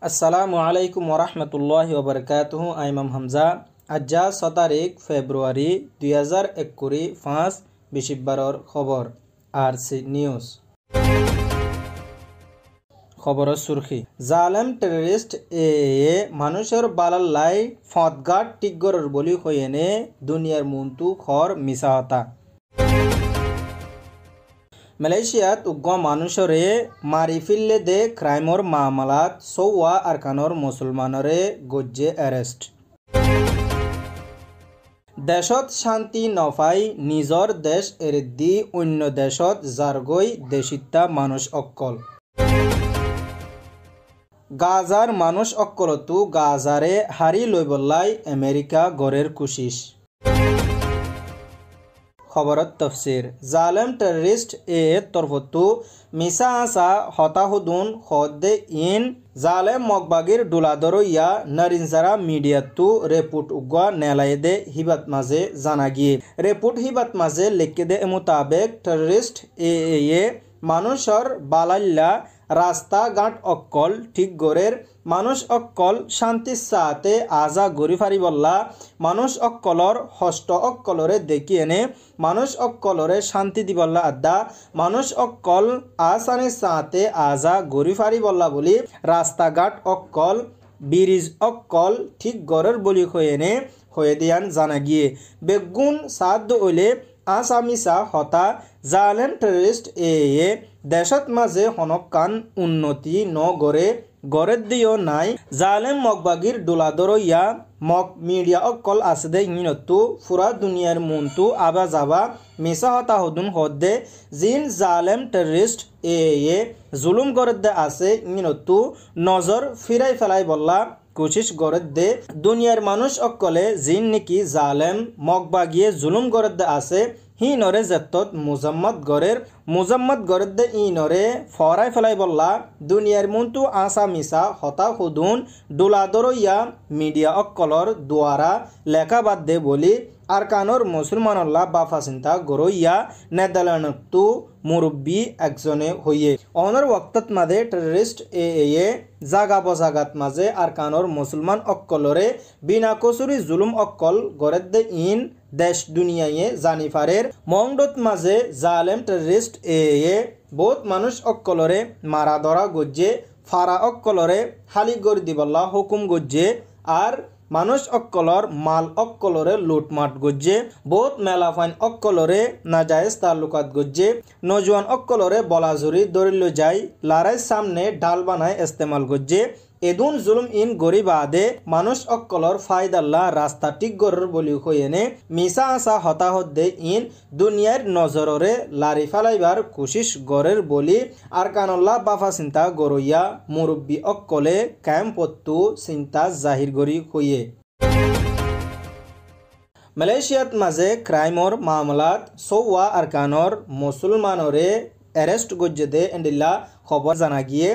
আসসালামু আলাইকুম ওরহমতুল্লাহি ওবরকাতুহু। আইমাম হামজা। আজ 6 তারিখ ফেব্রুয়ারি 2021 5 বিশিববারর খবর আরসি নিউজ। খবরের সুরখি জালেম টেররিস্ট এ মানুষের বালাল্লাই ফতগাট টিগরের বলি হইয়েনে দুনিয়ার মুন্তু খর মিসাহতা। মালয়েশিয়াত উগ্র মানুষরে মারি ফিল্লে দে ক্রাইমর মামলাত সৌয়া আরকানর মুসলমানরে গজ্জে অ্যারেস্ট। দেশত শান্তি নফাই নিজর দেশ এরিদ্দি অন্য দেশত জারগই দেশিত্তা মানুষ অক্কল। গাজার মানুষ অক্কলতু গাজারে হারি লইবল্লাই আমেরিকা গড়ের কুশিস। খবরত তফসির জালেম টেররিস্ট এ তরফতু মিসা আসা হতাহুদুন হদ্দে ইন জালেম মকবাগির ডুলাদর ইয়া নারিনজারা মিডিয়াতু রেপুট উগা নেলাইদে হিবাত মাঝে জানা গিয়ে রেপুট হিবাত মাঝে লিখে দে মোতাবেক টেররিস্ট এ মানুষর বালাল্লা রাস্তা ঘাট অক্কল ঠিক গড়ের মানুষ অক্কল শান্তি সাথে আজা গড়ি ফারিবল্লা মানুষ অক্কলর হষ্ট অক্কলরে দেখি এনে মানুষ অক্কলরে শান্তি দিবল্লা আদা মানুষ অক্কল আসানি সাথে আজা গড়ি ফারিবল্লা বলি রাস্তাঘাট অক্কল ব্রিজ অক্কল ঠিক গড়ের বলি হয়ে হয়ে দিয়ান জানা গিয়ে বেগুন সাধ্য হইলে আসামিসা হতা জালেম টেররিস্ট এ দেশত মাঝে হনকান উন্নতি ন গড়ে গড়ের দিও নাই জালেম মকবাগির ডোলাদর ইয়া মক মিডিয়া অকল আসদে ইনতু ফুরা দুনিয়ার মুন্তু আবা যাবা মিসা হতা হদুন হদ্দে জিন জালেম টেররিস্ট এ জুলুম গড়ের দে আছে ইনতু নজর ফিরাই ফেলাই বললা কোশিশ গড়ের দে দুনিয়ার মানুষ অকলে জিন নাকি জালেম মকবাগিয়ে জুলুম গড়ের দে আছে হি নরে জেত্তত মুজাম্মদ গড়ের দে ই নরে ফরাই ফেলাই বললা দুনিয়ার মুন্তু আসা মিসা হতা হুদুন ডোলাদর ইয়া মিডিয়া অকলর দুয়ারা লেখা বাদ দে বলি আরকানর মুসলমানল্লাহ বাফা চিন্তা গরইয়া নেদারল্যান্ডতু মুরব্বী একজনে হইয়ে অনর ওয়াক্তত মাঝে টেররিস্ট এ জাগা বজাগাত মাঝে আরকানর মুসলমান অক্কলরে বিনা কসুরি জুলুম অক্কল গড়ের দে ইন দেশ দুনিয়ায়ে জানিফারের মংডত মাঝে জালেম টেররিস্ট এ বহুত মানুষ অক্কলরে মারা ধরা গজ্জে ফারা অক্কলরে হালি গড়ি দিবল্লা হুকুম গজ্জে আর মানুষ অক্কলর মাল অক্কলরে লুটমাট গজ্জে বহুত মেলাফাইন অক্কলরে নাজায়েজ তালুকাত গজ্জে নজওয়ান অক্কলরে বলাজুরি দরিল যাই লারাই সামনে ডাল বানায় ইস্তেমাল গজ্জে এদুন জুলুম ইন গরিবাদে মানুষ অক্কলর ফায়দাল্লা রাস্তা ঠিক গরের বলি হইয়েনে মিসা আসা হতাহত দে ইন দুনিয়ার নজররে লারি ফালাইবার কোশিশ গরের বলি আরকানুল্লাহ বাফা চিন্তা গরইয়া মুরব্বী অক্কলে ক্যাম্পত্তু চিন্তা জাহির গরি হইয়ে। মালয়েশিয়াত মাঝে ক্রাইমর মামলাত সৌয়া আরকানর মুসলমানরে অ্যারেস্ট গজ্জে দে এন্ডিল্লা খবর জানা গিয়ে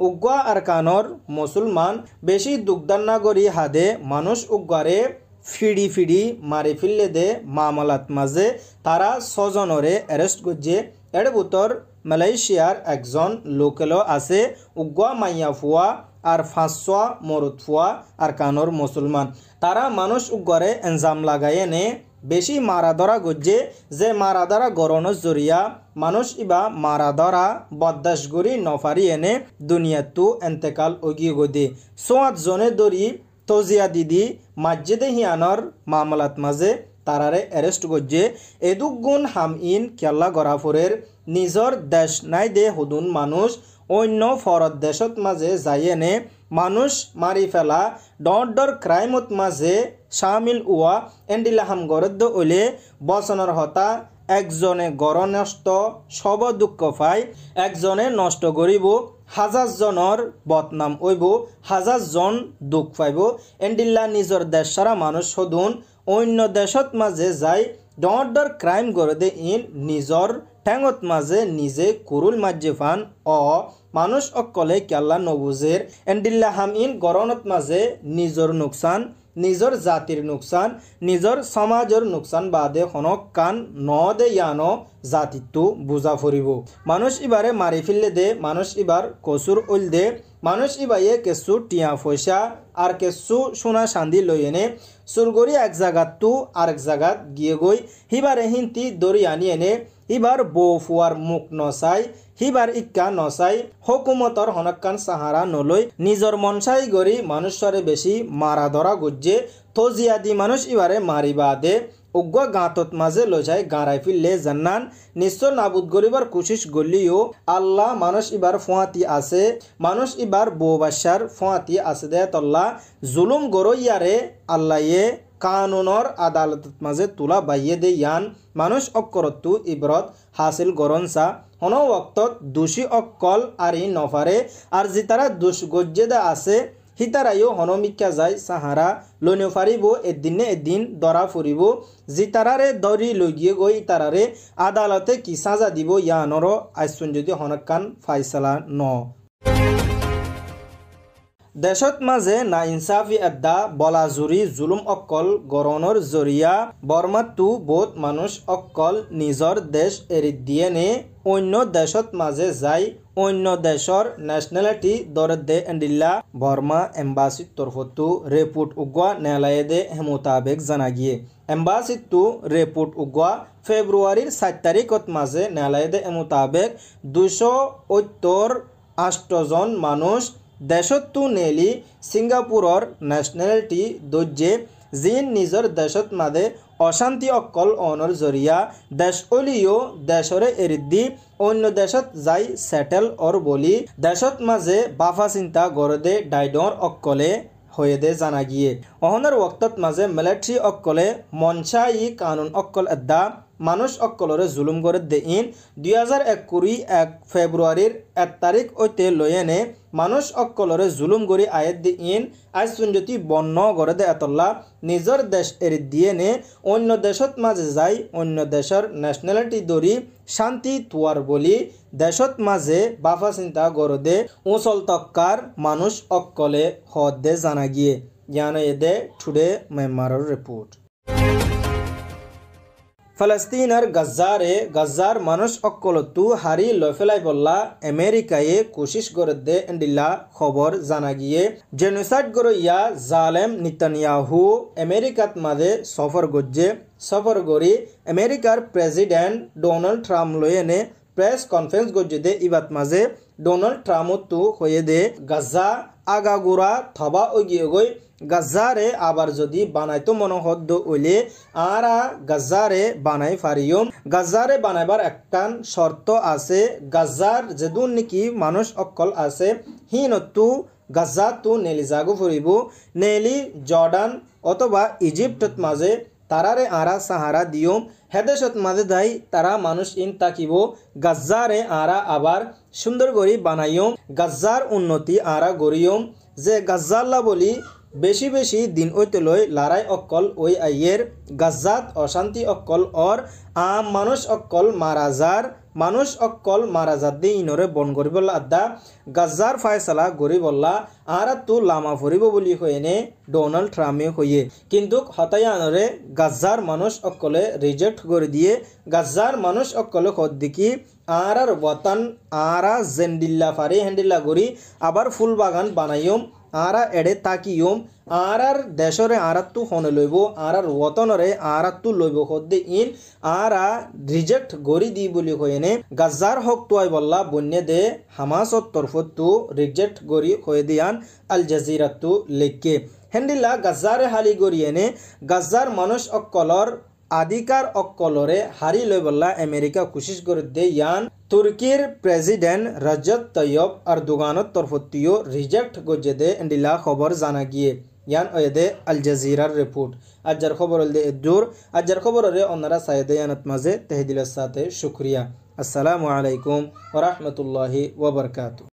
উগ্রা আরকানর মুসলমান বেশি দুগ্দান্না গরি হাদে মানুষ উগ্রারে ফিডি মারি ফিল্লে দে মামলাত মাঝে তারা 6 জনরে অ্যারেস্ট গজ্জে এর ভিতর মালয়েশিয়ার একজন লোকেলও আছে উগ্রা মাইয়া ফুয়া আর 500 মরুদ ফুয়া আরকানর মুসলমান তারা মানুষ উগ্রে এনজাম লাগাই এনে বেশি মারা ধরা গজ্জে যে মারা ধরা গরণের জরিয়া মানুষ ইবা মারা ধরা বদাস গরি নফারি এনে দুনিয়াতু এন্তেকাল ওগিয়ে গদে 7 জনে দরি তজিয়া দিদি মসজিদে হিয়ানর মামলাত মাঝে তারারে অ্যারেস্ট গজ্জে এদুক গুণ হাম ইন কেল্লা গরাফুরের নিজর দেশ নাই দে হুদুন মানুষ অন্য ফরত দেশত মাঝে যাইয়েনে মানুষ মারি ফেলা ডর ক্রাইমত মাঝে শামিল উয়া এন্ডিলা হাম গরদ্দ ওলে বচনের হতা একজনে গড় নষ্ট সব দুঃখ পাই একজনে নষ্ট করিব 1000 জনের বদনাম হইব 1000 জন দুঃখ পাইব এন্ডিল্লা নিজর দেশ সারা মানুষ সদুন অন্য দেশত মাঝে যাই ডর ক্রাইম করে দে ইন নিজর ঠ্যাঙত মাঝে নিজে কুরুল মাঝে ফান মানুষ অকলে কেল্লা নবুজের এন্ডিল্লা হাম ইন গরনত মাঝে নিজর নুকসান নিজর জাতির নুকসান নিজর সমাজর নুকসান বাদে হনক কান ন দে ইয়ানো জাতিত্ব বুঝা ফুরিব মানুষ ইবারে মারি ফেললে দে মানুষ ইবার কসুর উল দে মানুষ ইবাইয়ে কেসু টিয়া পয়সা আর কেসু সোনা চান্দি লই এনে সুরগরি এক জায়গাত তু আরেক জায়গাত গিয়ে গই হিবারে হিন্তি দরি আনি এনে হিবার বউ ফুয়ার মুখ নচাই হিবার ইক্কা নচাই হকুমতর হনকান সাহারা নলই নিজর মনসাই গরি মানুষরে বেশি মারা ধরা গুজ্জে তজিয়া দি মানুষ ইবারে মারিবা দে উগ্র গাঁতত মাঝে লজাই গাঁড়াই ফিরলে জান্নান নিশ্চয় নাবুদ গরিবার কুশিস গলিও আল্লাহ মানুষ ইবার ফোঁয়াতি আছে মানুষ ইবার বউ বাসার ফোঁয়াতি আছে দে তল্লা জুলুম গরইয়ারে আল্লাহে কানুনর আদালতত মাঝে তুলা বাইয়ে দে ইয়ান মানুষ অক্করতু ইবরত হাসিল গরনসা হন ওক্তত দোষী অক্কল আরি নফারে আর জিতারা দুষ গজ্জেদা আছে হিতারাইও হনমিকা যায় সাহারা লইনে ফারিব এদিন দরা ফুরিব জিতারারে দরি লই গিয়ে গই ইতারারে আদালতে কি সাজা দিব ইয়ানর আইসুন যদি হনকান ফাইসালা ন দেশত মাঝে না ইনসাফি আড্ডা বলাজুরি জুলুম অক্কল গরণর জরিয়া বর্মাতু বহুত মানুষ অক্কল নিজর দেশ এরি দিয়ে নে অন্য দেশত মাঝে যাই অন্য দেশর ন্যাশনালিটি দরে দে এন্ডিল্লা বর্মা এম্বাসির তরফতু রিপোর্ট উগা নেলায়ে দে মোতাবেক জানা গিয়ে এম্বাসিতু রিপোর্ট উগা ফেব্রুয়ারির 7 তারিখত মাঝে নেলায়ে দে মোতাবেক 278 জন মানুষ দেশতু নেলি সিঙ্গাপুরর ন্যাশনালিটি দজ্জে জিন নিজর দেশত মাদে অশান্তি অক্কল অনর জরিয়া দেশ অলিও দেশরে এরিদ্দি অন্য দেশত যাই সেটেল অর বলি দেশত মাঝে বাফা চিন্তা গরদে ডাইডর অক্কলে হয়ে দে জানা গিয়ে অহনের ওক্তত মাঝে মিলিটারি অক্কলে মনসাই কানুন অক্কল আড্ডা মানুষ অক্কলরে জুলুম করে দে ইন 2021 ফেব্রুয়ারির 1 তারিখ ওইতে লয়েনে মানুষ অক্কলরে জুলুম করি আয়ের দি ইন আজ সুন্দরী বন্য করে দে এতল্লা নিজের দেশ এর দিয়ে নে অন্য দেশত মাঝে যাই অন্য দেশের ন্যাশনালিটি দরি শান্তি তুয়ার বলি দেশত মাঝে বাফা চিন্তা করে দে উচল তক্কার মানুষ অক্কলে হদ দে জানা গিয়ে জ্ঞান এদে টুডে মেম্বারের রিপোর্ট ফলস্তিনের গজ্জার মানুষ অক্কলতু হারি লফেলাই বললা আমেরিকায়ে কোশিশ করে দে এন্ডিল্লা খবর জানা গিয়ে জেনোসাইড গরইয়া জালেম নেতানিয়াহু আমেরিকাত মাঝে সফর গরি আমেরিকার প্রেসিডেন্ট ডোনাল্ড ট্রাম্প লয়েনে প্রেস কনফারেন্স গজ্জে দে ইবাত মাঝে ডোনাল্ড ট্রাম্পতু হয়ে দে গাজ্জা আগাগোড়া থবা ওগিয়ে গই গাজ্জারে আবার যদি বানাইতো মনোহদ্দ ওইলে আরা গাজ্জারে বানাই ফারিয়ম গাজ্জারে বানাইবার একটান শর্ত আছে গাজ্জার যেদুন নাকি মানুষ অক্কল আছে হিনতু গাজ্জা তু নেলি জাগু ফুরিব নেলি জর্ডান অথবা ইজিপ্টত মাঝে তারারে আরা সাহারা দিয়ম হেদেশত মাঝে দাই তারা মানুষ ইন তাকিব গাজ্জারে আরা আবার সুন্দর গরি বানাইয়ম গাজ্জার উন্নতি আরা গরিয়ম যে গাজ্জাল্লা বলি বেশি বেশি দিন ওইতে লই লড়াই অক্কল ওই আইয়ের গাজ্জাত অশান্তি অক্কল অর আম মানুষ অক্কল মারাজার মানুষ অক্কল মারাজাত দিয়ে ইনরে বন করিবল্লা আদা গাজ্জার ফায়সালা গরিবল্লা আর তু লামা ফুরিব বলি হয়েনে ডোনাল্ড ট্রাম্পে হইয়ে কিন্তু হতায়ানরে গাজ্জার মানুষ অক্কলে রিজেক্ট করে দিয়ে গাজ্জার মানুষ অক্কলে খদ্দিকি আর ওয়াতান আরা জেন্ডিল্লা ফারি হ্যান্ডিল্লা গরি আবার ফুল বাগান বানাইম আরা এড়ে তাকিয়ম আর দেশরে আরাত্তু হনে লইব আর ওতনরে আরাত্তু লইব খদ্দে ইন আরা রিজেক্ট গরি দি বলি হয়েনে গাজ্জার হক তোয়াই বল্লা বন্যে দে হামাসত তরফতু রিজেক্ট গরি হয়ে দিয়ান আল জাজিরাতু লেখকে হেন্ডিল্লা গাজ্জারে হালি গরিয়েনে গাজ্জার মানুষ অক্কলর আধিকার অক্কলরে হারি লই বল্লা আমেরিকা কোশিশ করে দে ইয়ান তুর্কির প্রেসিডেন্ট রজব তৈয়ব এরদোগানের তরফতিও রিজেক্ট গজে দে এন্ডিলা খবর জানা গিয়ে ইয়ান ওয়েদে আল জাজিরার রিপোর্ট আজর খবর হল দে দূর আজর খবর রে অন্যরা সাইদে ইয়ানত মাঝে তহদিলের সাথে শুক্রিয়া আসসালামু আলাইকুম ওয়া রাহমাতুল্লাহি ওয়া বারাকাতুহু।